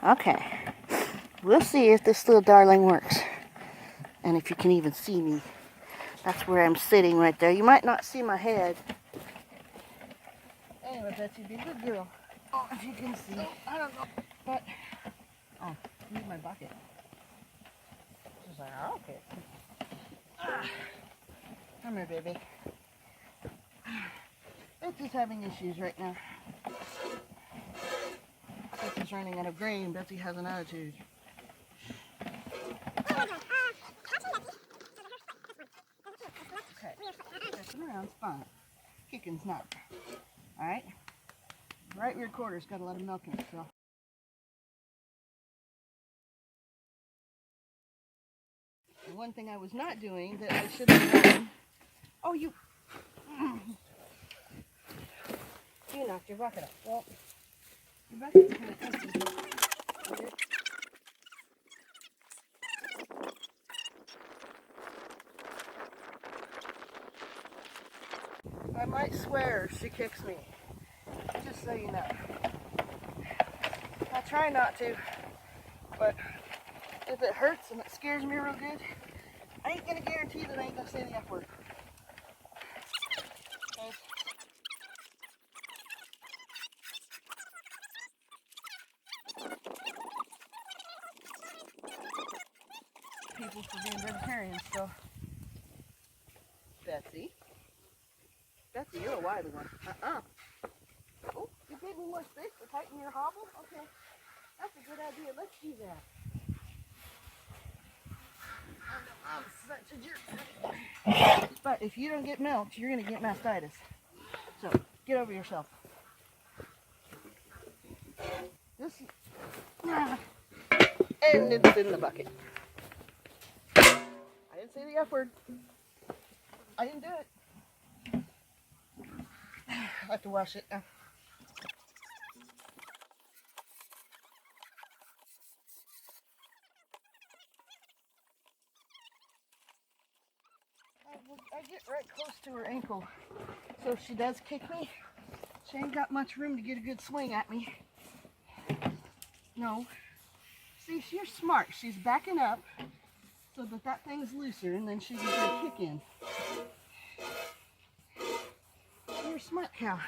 Okay. We'll see if this little darling works. And if you can even see me. That's where I'm sitting right there. You might not see my head. Anyway, Betsy, be a good girl. Oh, if you can see. I don't know. But, oh, I need my bucket. She's like, oh, okay. Come here, baby. Betsy's having issues right now. Betsy's running out of grain. Betsy has an attitude. Okay, messing around's fun. Kicking's not. Alright? Right rear quarter's got a lot of milk in it, so. And one thing I was not doing that I should have done. Oh, you knocked your bucket up. Well, your bucket's kind of empty. I might swear if she kicks me, just so you know. I try not to, but if it hurts and it scares me real good, I ain't gonna guarantee that I ain't gonna say the F word. Okay? People for being vegetarians, so. Betsy, you're a wily one. Oh, you gave me more space to tighten your hobble? Okay, that's a good idea. Let's do that. I'm such a jerk. But if you don't get milk, you're going to get mastitis. So, get over yourself. This is... And it's in the bucket. I didn't say the F word. I didn't do it. I have to wash it now. I get right close to her ankle. So if she does kick me, she ain't got much room to get a good swing at me. No. See, she's smart. She's backing up so that thing's looser, and then she can get a kick in. You're a smart cow.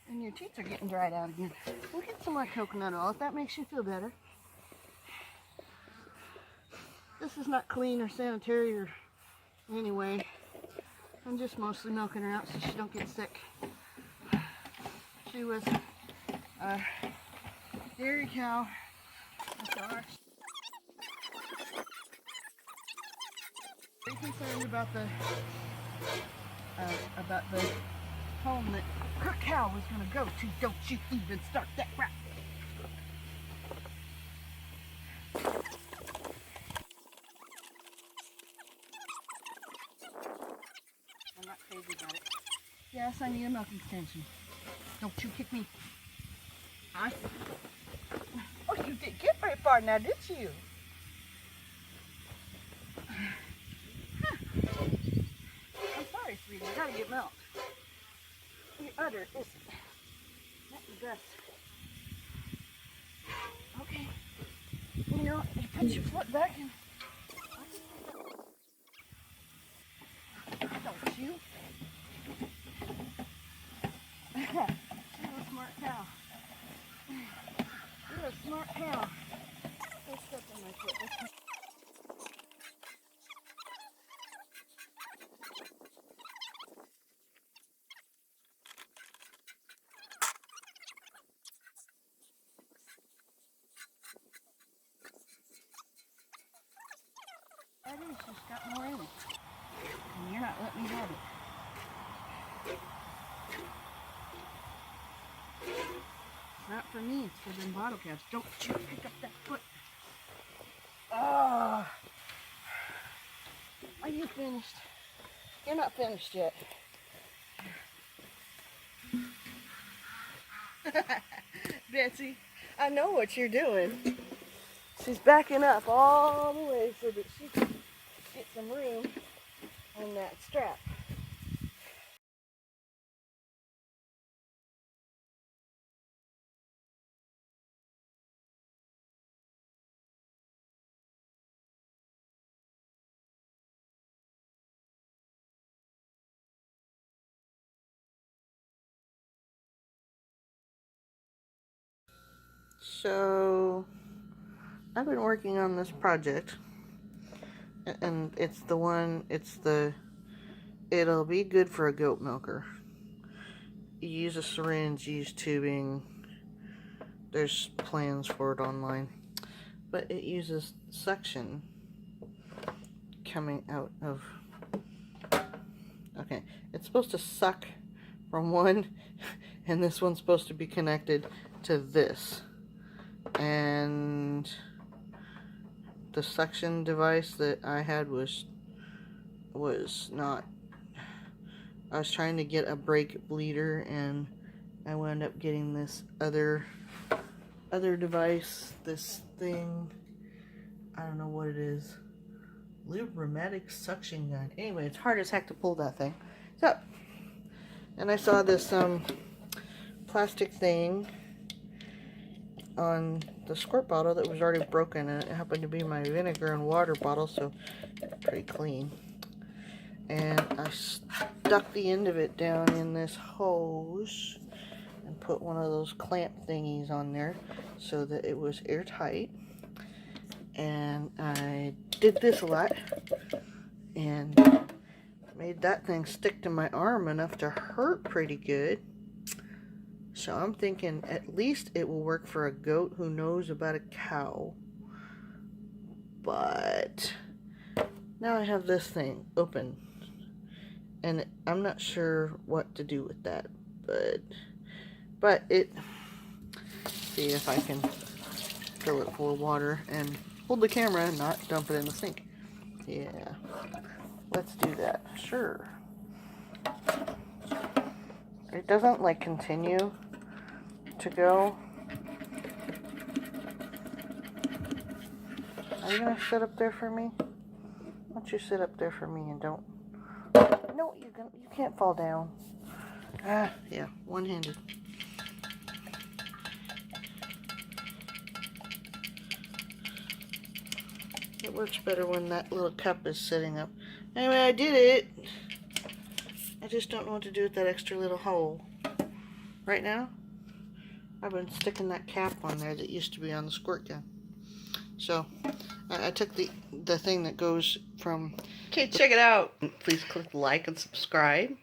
And your teeth are getting dried out again. We'll get some more coconut oil if that makes you feel better. This is not clean or sanitary or anyway. I'm just mostly milking her out so she don't get sick. She was a dairy cow. Very concerned about the home that her cow was going to go to. Don't you even start that crap. I'm not crazy about it. Yes, I need a milking extension. Don't you kick me. Huh? Oh, you didn't get very far now, did you? Huh. I'm sorry, sweetie. You gotta get milk. Your udder isn't not the best. Okay. You know, you put your foot back and... Don't you? You're a smart cow. You're a smart cow. Don't step on my foot. That is just got more in it. And you're not letting me have it. It's not for me, it's for them bottle caps. Don't you pick up that foot. Oh. Are you finished? You're not finished yet. Betsy, I know what you're doing. She's backing up all the way so that she can get some room on that strap. So I've been working on this project, and it'll be good for a goat milker. You use a syringe, you use tubing. There's plans for it online, but it uses suction coming out of, okay, it's supposed to suck from one, and this one's supposed to be connected to this, and the suction device that I had was not, I was trying to get a brake bleeder, and I wound up getting this other device, this thing, I don't know what it is, Lubrimatic suction gun. Anyway, it's hard as heck to pull that thing. So, and I saw this plastic thing on the squirt bottle that was already broken, and it happened to be my vinegar and water bottle, so pretty clean. And I stuck the end of it down in this hose and put one of those clamp thingies on there so that it was airtight. And I did this a lot and made that thing stick to my arm enough to hurt pretty good. So I'm thinking at least it will work for a goat who knows about a cow. But now I have this thing open, and I'm not sure what to do with that. But it, see if I can fill it full of water and hold the camera and not dump it in the sink. Yeah, let's do that. Sure. It doesn't like continue to go. Are you gonna sit up there for me? Why don't you sit up there for me and don't? No, you can't fall down. Ah, yeah, one-handed. It works better when that little cup is sitting up. Anyway, I did it. I just don't know what to do with that extra little hole. Right now, I've been sticking that cap on there that used to be on the squirt gun. So, I took the thing that goes from... Okay, check it out. Please click like and subscribe.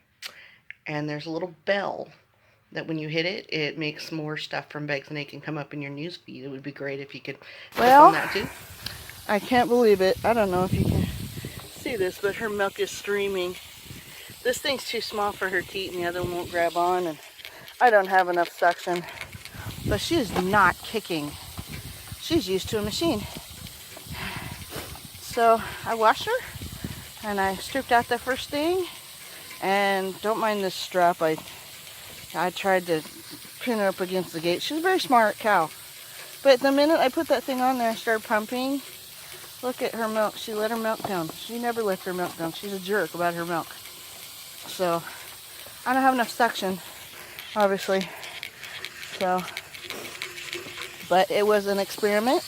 And there's a little bell that when you hit it, it makes more stuff from Bags and Aiken come up in your news feed. It would be great if you could click on that too. I can't believe it. I don't know if you can see this, but her milk is streaming. This thing's too small for her to eat, and the other one won't grab on, and I don't have enough suction. But she is not kicking. She's used to a machine. So I washed her, and I stripped out the first thing, and don't mind this strap. I tried to pin her up against the gate. She's a very smart cow. But the minute I put that thing on there and started pumping, look at her milk. She let her milk down. She never lets her milk down. She's a jerk about her milk. So, I don't have enough suction, obviously. So, but it was an experiment.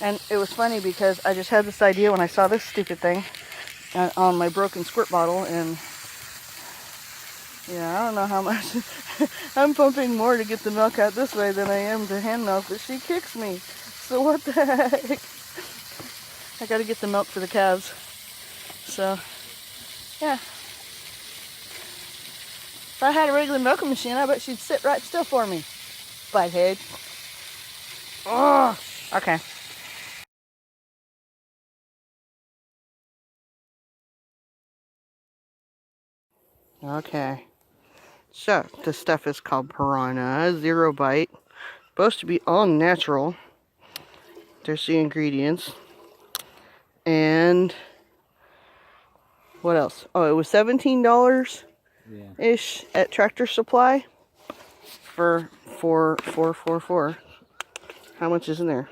And it was funny because I just had this idea when I saw this stupid thing on my broken squirt bottle. And, yeah, I don't know how much. I'm pumping more to get the milk out this way than I am to hand milk, but she kicks me. So what the heck? I gotta get the milk for the calves. So, yeah. If I had a regular milking machine, I bet she'd sit right still for me. Butthead. Oh, okay. Okay. So, this stuff is called Piranha, 0 bite. Supposed to be all natural. There's the ingredients. And what else? Oh, it was $17-ish at Tractor Supply for 4. How much is in there?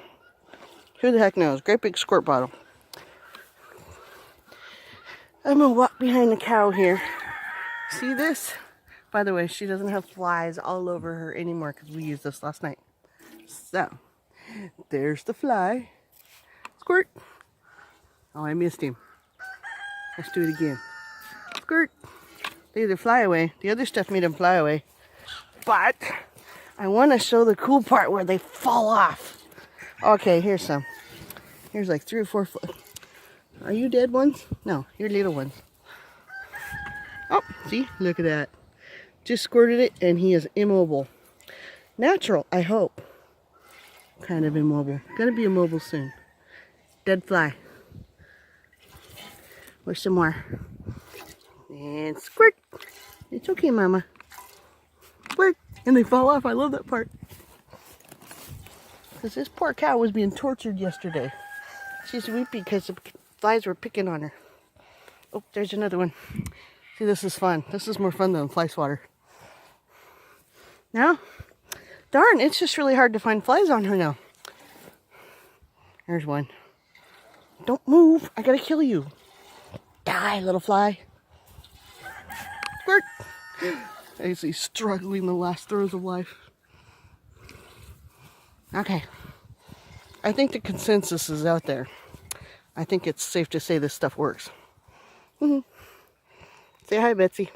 Who the heck knows? Great big squirt bottle. I'm gonna walk behind the cow here. See this? By the way, she doesn't have flies all over her anymore because we used this last night. So, there's the fly. Squirt. Oh, I missed him. Let's do it again. Squirt. They either fly away. The other stuff made them fly away. But I want to show the cool part where they fall off. Okay, here's some. Here's like 3 or 4 foot. Are you dead ones? No, you're little ones. Oh, see? Look at that. Just squirted it and he is immobile. Natural, I hope. Kind of immobile. Gonna be immobile soon. Dead fly. Where's some more? And squirt. It's okay, Mama. Squirt. And they fall off. I love that part. Because this poor cow was being tortured yesterday. She's weepy because the flies were picking on her. Oh, there's another one. See, this is fun. This is more fun than fly swatter. Now, darn, it's just really hard to find flies on her now. There's one. Don't move. I gotta kill you. Die, little fly. Squirt. I see struggling the last throes of life. Okay. I think the consensus is out there. I think it's safe to say this stuff works. Say hi, Betsy.